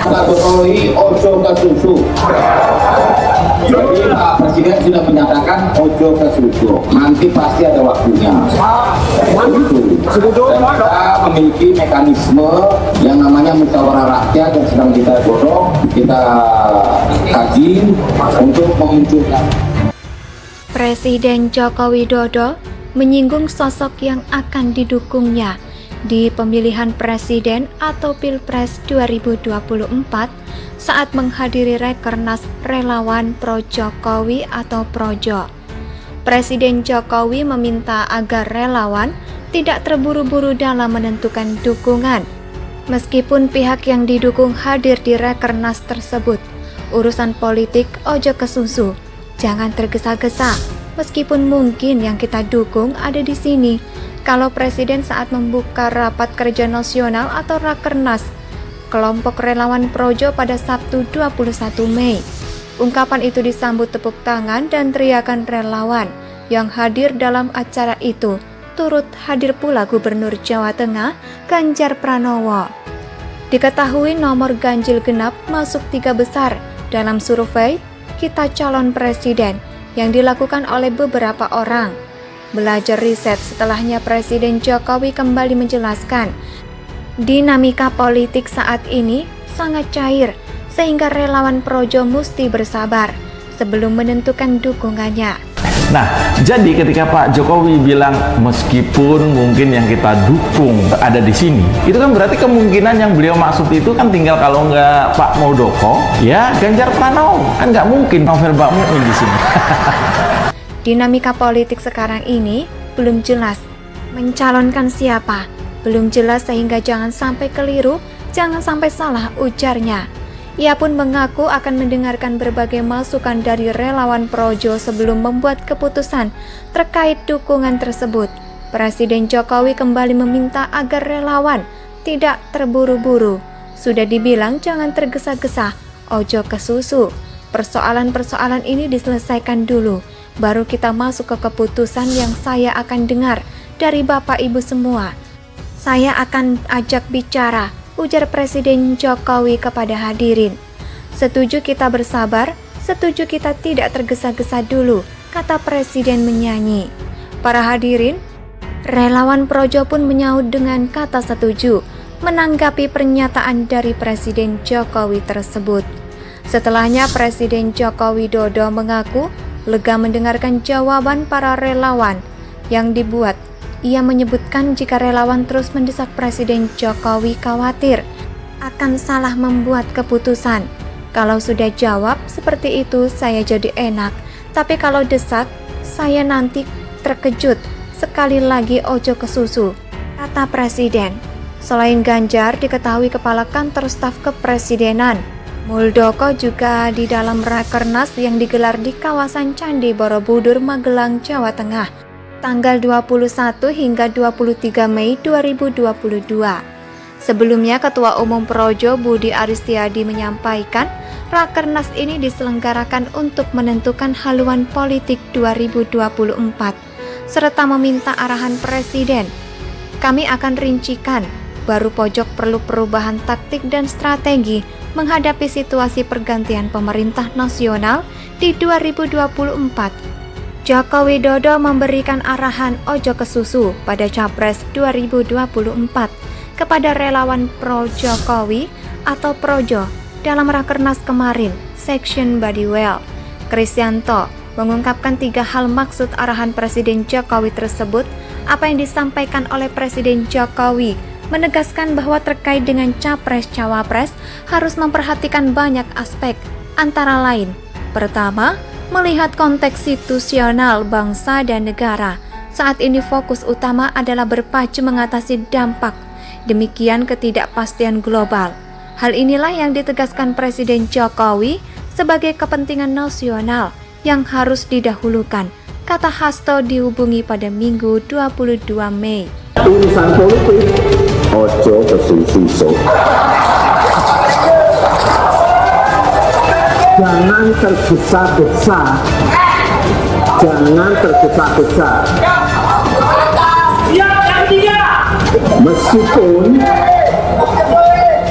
Pak Jokowi ojo ke susu. Jadi Pak Presiden sudah menyatakan ojo ke susu. Nanti pasti ada waktunya. Itu. Dan kita memiliki mekanisme yang namanya musyawarah rakyat yang sedang kita godok, kita kaji untuk memunculkan. Presiden Joko Widodo menyinggung sosok yang akan didukungnya di pemilihan presiden atau Pilpres 2024 saat menghadiri Rakernas Relawan Pro Jokowi atau Projo. Presiden Jokowi meminta agar relawan tidak terburu-buru dalam menentukan dukungan. Meskipun pihak yang didukung hadir di Rakernas tersebut, urusan politik ojo ke susu, jangan tergesa-gesa. Meskipun mungkin yang kita dukung ada di sini, kalau Presiden saat membuka rapat kerja nasional atau Rakernas kelompok relawan Projo pada Sabtu 21 Mei. Ungkapan itu disambut tepuk tangan dan teriakan relawan yang hadir dalam acara itu. Turut hadir pula Gubernur Jawa Tengah Ganjar Pranowo. Diketahui nomor ganjil genap masuk 3 besar dalam survei Kita Calon Presiden yang dilakukan oleh beberapa orang. Belajar riset setelahnya Presiden Jokowi kembali menjelaskan, dinamika politik saat ini sangat cair sehingga relawan Projo mesti bersabar sebelum menentukan dukungannya. Nah, jadi ketika Pak Jokowi bilang meskipun mungkin yang kita dukung ada di sini, itu kan berarti kemungkinan yang beliau maksud itu kan tinggal kalau nggak Pak Muldoko, ya Ganjar Pranowo, kan nggak mungkin Novel Baswedan di sini. Dinamika politik sekarang ini belum jelas. Mencalonkan siapa? Belum jelas sehingga jangan sampai keliru, jangan sampai salah ujarnya. Ia pun mengaku akan mendengarkan berbagai masukan dari relawan Projo sebelum membuat keputusan terkait dukungan tersebut. Presiden Jokowi kembali meminta agar relawan tidak terburu-buru. Sudah dibilang jangan tergesa-gesa, ojo ke susu. Persoalan-persoalan ini diselesaikan dulu, baru kita masuk ke keputusan yang saya akan dengar dari Bapak Ibu semua. Saya akan ajak bicara, ujar Presiden Jokowi kepada hadirin. Setuju kita bersabar, setuju kita tidak tergesa-gesa dulu, kata Presiden menyanyi. Para hadirin, relawan Projo pun menyaut dengan kata setuju, menanggapi pernyataan dari Presiden Jokowi tersebut. Setelahnya Presiden Joko Widodo mengaku lega mendengarkan jawaban para relawan yang dibuat. Ia menyebutkan jika relawan terus mendesak Presiden Jokowi khawatir akan salah membuat keputusan. Kalau sudah jawab seperti itu saya jadi enak, tapi kalau desak saya nanti terkejut. Sekali lagi ojo ke susu, kata Presiden. Selain Ganjar diketahui Kepala Kantor Staf Kepresidenan Muldoko juga di dalam Rakernas yang digelar di kawasan Candi Borobudur, Magelang, Jawa Tengah, tanggal 21 hingga 23 Mei 2022. Sebelumnya Ketua Umum Projo Budi Aristiadi menyampaikan Rakernas ini diselenggarakan untuk menentukan haluan politik 2024, serta meminta arahan Presiden. Kami akan rincikan, baru pojok perlu perubahan taktik dan strategi menghadapi situasi pergantian pemerintah nasional di 2024. Joko Widodo memberikan arahan ojo ke susu pada Capres 2024 kepada relawan Pro Jokowi atau Projo dalam Rakernas kemarin, Section Badiwell. Krisyanto mengungkapkan 3 hal maksud arahan Presiden Jokowi tersebut. Apa yang disampaikan oleh Presiden Jokowi menegaskan bahwa terkait dengan Capres-Cawapres harus memperhatikan banyak aspek, antara lain, pertama, melihat konteks situasional bangsa dan negara. Saat ini fokus utama adalah berpacu mengatasi dampak, demikian ketidakpastian global. Hal inilah yang ditegaskan Presiden Jokowi sebagai kepentingan nasional yang harus didahulukan, kata Hasto dihubungi pada Minggu 22 Mei. Urusan politik ojo ke susu. Jangan tergesa-gesa. Jangan tergesa-gesa.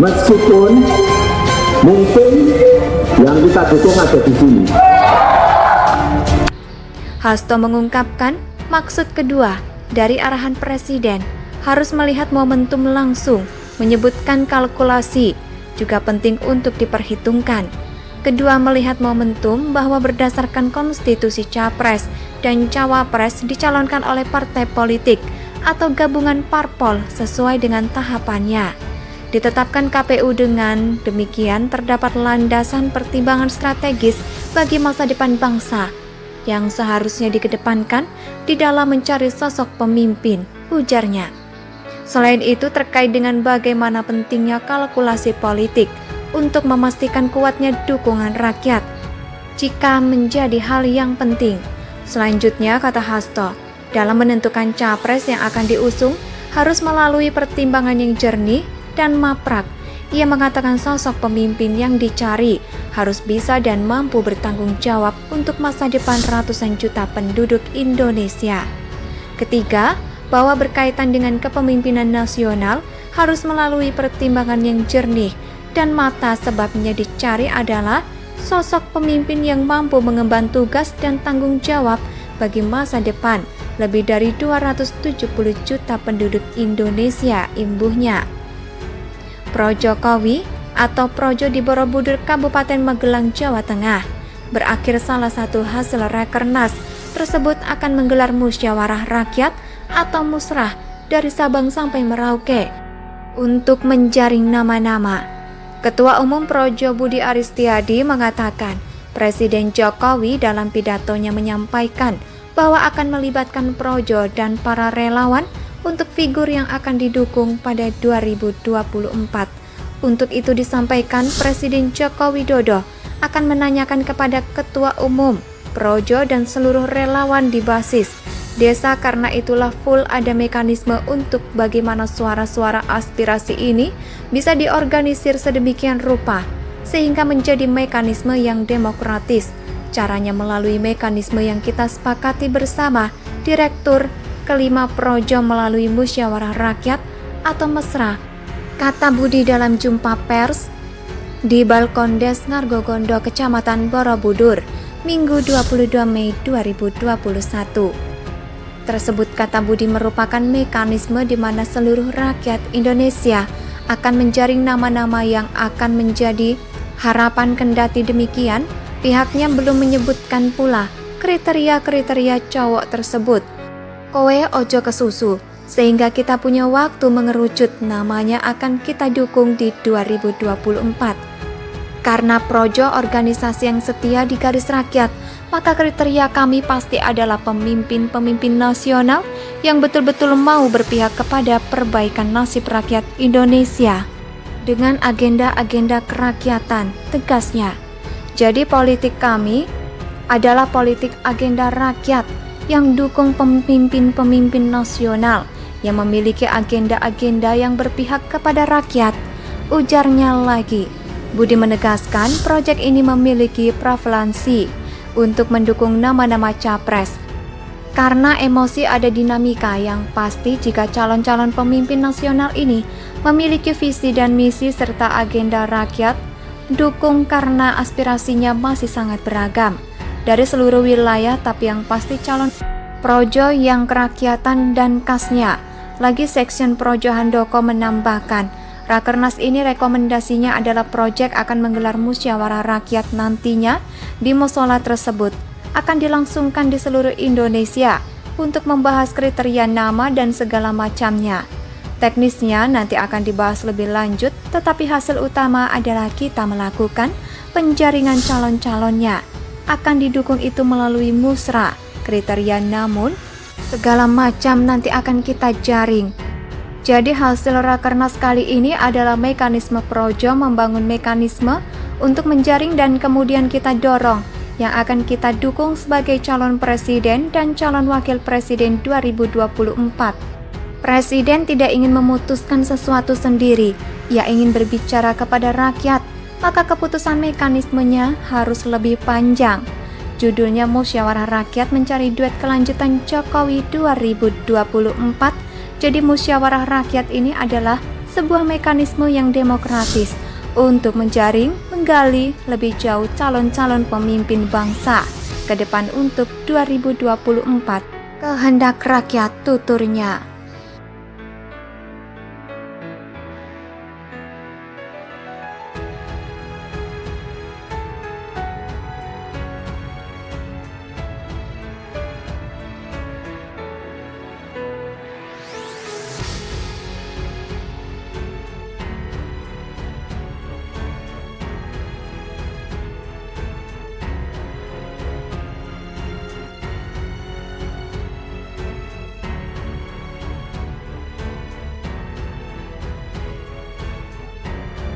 Meskipun Mungkin yang kita dukung ada di sini. Hasto mengungkapkan maksud kedua dari arahan Presiden harus melihat momentum langsung, menyebutkan kalkulasi, juga penting untuk diperhitungkan. Kedua, melihat momentum bahwa berdasarkan konstitusi Capres dan Cawapres dicalonkan oleh partai politik atau gabungan parpol sesuai dengan tahapannya. Ditetapkan KPU dengan demikian terdapat landasan pertimbangan strategis bagi masa depan bangsa yang seharusnya dikedepankan di dalam mencari sosok pemimpin, ujarnya. Selain itu, terkait dengan bagaimana pentingnya kalkulasi politik untuk memastikan kuatnya dukungan rakyat, jika menjadi hal yang penting. Selanjutnya, kata Hasto, dalam menentukan capres yang akan diusung harus melalui pertimbangan yang jernih dan maprak. Ia mengatakan sosok pemimpin yang dicari harus bisa dan mampu bertanggung jawab untuk masa depan ratusan juta penduduk Indonesia. Ketiga, bahwa berkaitan dengan kepemimpinan nasional harus melalui pertimbangan yang jernih dan mata, sebabnya dicari adalah sosok pemimpin yang mampu mengemban tugas dan tanggung jawab bagi masa depan lebih dari 270 juta penduduk Indonesia, imbuhnya. Pro Jokowi atau Projo di Borobudur, Kabupaten Magelang, Jawa Tengah, berakhir salah satu hasil Rakernas tersebut akan menggelar musyawarah rakyat atau musrah dari Sabang sampai Merauke untuk menjaring nama-nama. Ketua Umum Projo Budi Aristiadi mengatakan Presiden Jokowi dalam pidatonya menyampaikan bahwa akan melibatkan Projo dan para relawan untuk figur yang akan didukung pada 2024. Untuk itu disampaikan Presiden Joko Widodo akan menanyakan kepada Ketua Umum Projo dan seluruh relawan di basis desa, karena itulah full ada mekanisme untuk bagaimana suara-suara aspirasi ini bisa diorganisir sedemikian rupa sehingga menjadi mekanisme yang demokratis. Caranya melalui mekanisme yang kita sepakati bersama, Direktur kelima Projo melalui musyawarah rakyat atau mesra, kata Budi dalam jumpa pers di Balkon Des Ngargogondo, Kecamatan Borobudur, Minggu 22 Mei 2021. Tersebut, kata Budi, merupakan mekanisme di mana seluruh rakyat Indonesia akan menjaring nama-nama yang akan menjadi harapan. Kendati demikian, pihaknya belum menyebutkan pula kriteria-kriteria cowok tersebut. Kowe ojo kesusu, sehingga kita punya waktu mengerucut namanya akan kita dukung di 2024. Karena Projo organisasi yang setia di garis rakyat, maka kriteria kami pasti adalah pemimpin-pemimpin nasional yang betul-betul mau berpihak kepada perbaikan nasib rakyat Indonesia dengan agenda-agenda kerakyatan, tegasnya. Jadi politik kami adalah politik agenda rakyat yang dukung pemimpin-pemimpin nasional yang memiliki agenda-agenda yang berpihak kepada rakyat, ujarnya lagi. Budi menegaskan proyek ini memiliki prevalensi untuk mendukung nama-nama capres. Karena emosi ada dinamika yang pasti jika calon-calon pemimpin nasional ini memiliki visi dan misi serta agenda rakyat, dukung karena aspirasinya masih sangat beragam dari seluruh wilayah, tapi yang pasti calon Projo yang kerakyatan dan khasnya. Lagi Section Projo Handoko menambahkan, Rakernas ini rekomendasinya adalah proyek akan menggelar musyawarah rakyat nantinya di musola tersebut akan dilangsungkan di seluruh Indonesia untuk membahas kriteria nama dan segala macamnya. Teknisnya nanti akan dibahas lebih lanjut, tetapi hasil utama adalah kita melakukan penjaringan calon-calonnya. Akan didukung itu melalui musra, kriteria namun segala macam nanti akan kita jaring. Jadi hasil Rakernas kali ini adalah mekanisme Projo membangun mekanisme untuk menjaring dan kemudian kita dorong yang akan kita dukung sebagai calon presiden dan calon wakil presiden 2024. Presiden tidak ingin memutuskan sesuatu sendiri, ia ingin berbicara kepada rakyat, maka keputusan mekanismenya harus lebih panjang. Judulnya Musyawarah Rakyat Mencari Duet Kelanjutan Jokowi 2024. Jadi musyawarah rakyat ini adalah sebuah mekanisme yang demokratis untuk menjaring, menggali lebih jauh calon-calon pemimpin bangsa ke depan untuk 2024. Kehendak rakyat, tuturnya.